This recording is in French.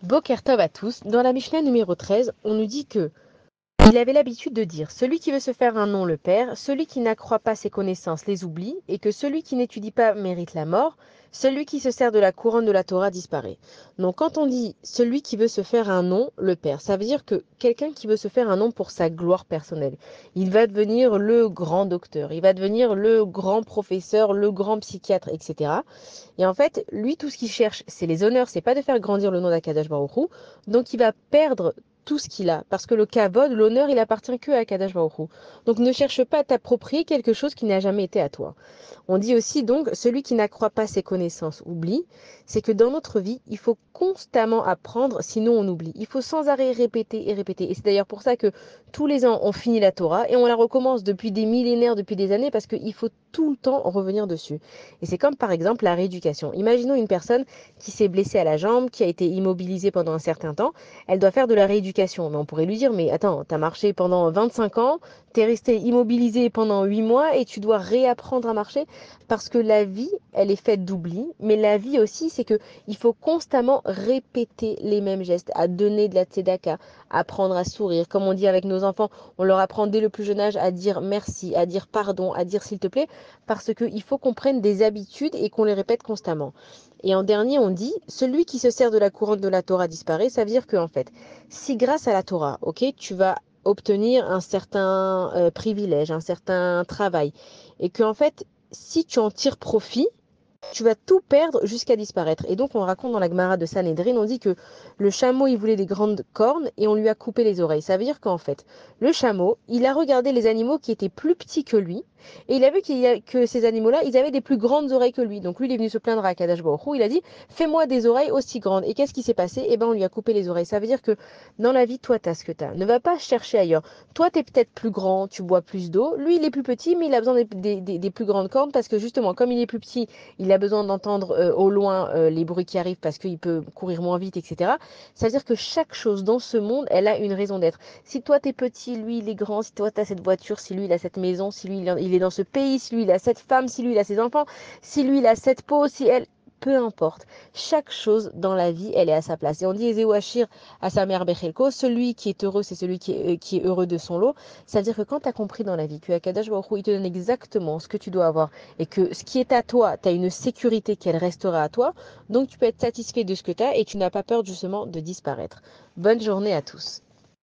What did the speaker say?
Boker Tov à tous. Dans la Mishnah numéro 13, on nous dit que il avait l'habitude de dire celui qui veut se faire un nom le perd, celui qui n'accroît pas ses connaissances les oublie, et que celui qui n'étudie pas mérite la mort, celui qui se sert de la couronne de la Torah disparaît. Donc quand on dit celui qui veut se faire un nom le perd, ça veut dire que quelqu'un qui veut se faire un nom pour sa gloire personnelle, il va devenir le grand docteur, il va devenir le grand professeur, le grand psychiatre, etc. Et en fait, lui, tout ce qu'il cherche, c'est les honneurs, c'est pas de faire grandir le nom d'Akadash Baruch Hu. Donc il va perdre tout ce qu'il a. Parce que le kavod, l'honneur, il appartient que à Akadash Baruch Hu. Donc ne cherche pas à t'approprier quelque chose qui n'a jamais été à toi. On dit aussi donc, celui qui n'accroît pas ses connaissances oublie. C'est que dans notre vie, il faut constamment apprendre, sinon on oublie. Il faut sans arrêt répéter et répéter. Et c'est d'ailleurs pour ça que tous les ans, on finit la Torah et on la recommence depuis des millénaires, depuis des années, parce qu'il faut tout le temps revenir dessus. Et c'est comme par exemple la rééducation. Imaginons une personne qui s'est blessée à la jambe, qui a été immobilisée pendant un certain temps, elle doit faire de la rééducation. Mais on pourrait lui dire, mais attends, t'as marché pendant 25 ans, t'es resté immobilisé pendant 8 mois et tu dois réapprendre à marcher parce que la vie, elle est faite d'oubli, mais la vie aussi, c'est que il faut constamment répéter les mêmes gestes, à donner de la tzedaka, apprendre à sourire. Comme on dit avec nos enfants, on leur apprend dès le plus jeune âge à dire merci, à dire pardon, à dire s'il te plaît, parce qu'il faut qu'on prenne des habitudes et qu'on les répète constamment. Et en dernier, on dit, celui qui se sert de la couronne de la Torah disparaît. Ça veut dire que, en fait, si grâce à la Torah, ok, tu vas obtenir un certain privilège, un certain travail, et que, en fait, si tu en tires profit, tu vas tout perdre jusqu'à disparaître. Et donc, on raconte dans la Gemara de Sanhedrin, on dit que le chameau, il voulait des grandes cornes et on lui a coupé les oreilles. Ça veut dire qu'en fait, le chameau, il a regardé les animaux qui étaient plus petits que lui et il a vu que ces animaux-là, ils avaient des plus grandes oreilles que lui. Donc, lui, il est venu se plaindre à Kadash Baruch Hu, il a dit, fais-moi des oreilles aussi grandes. Et qu'est-ce qui s'est passé? Eh ben, on lui a coupé les oreilles. Ça veut dire que dans la vie, toi, tu as ce que tu as. Ne va pas chercher ailleurs. Toi, tu es peut-être plus grand, tu bois plus d'eau. Lui, il est plus petit, mais il a besoin des plus grandes cornes parce que justement, comme il est plus petit, il a besoin d'entendre au loin les bruits qui arrivent parce qu'il peut courir moins vite, etc. Ça veut dire que chaque chose dans ce monde, elle a une raison d'être. Si toi, t'es petit, lui, il est grand. Si toi, tu as cette voiture, si lui, il a cette maison, si lui, il est dans ce pays, si lui, il a cette femme, si lui, il a ses enfants, si lui, il a cette peau, si elle... Peu importe. Chaque chose dans la vie, elle est à sa place. Et on dit Ezeu Achir à sa mère Bechelko, celui qui est heureux, c'est celui qui est heureux de son lot. C'est-à-dire que quand tu as compris dans la vie que Akadosh Baruch Hu, il te donne exactement ce que tu dois avoir et que ce qui est à toi, tu as une sécurité qu'elle restera à toi, donc tu peux être satisfait de ce que tu as et tu n'as pas peur justement de disparaître. Bonne journée à tous.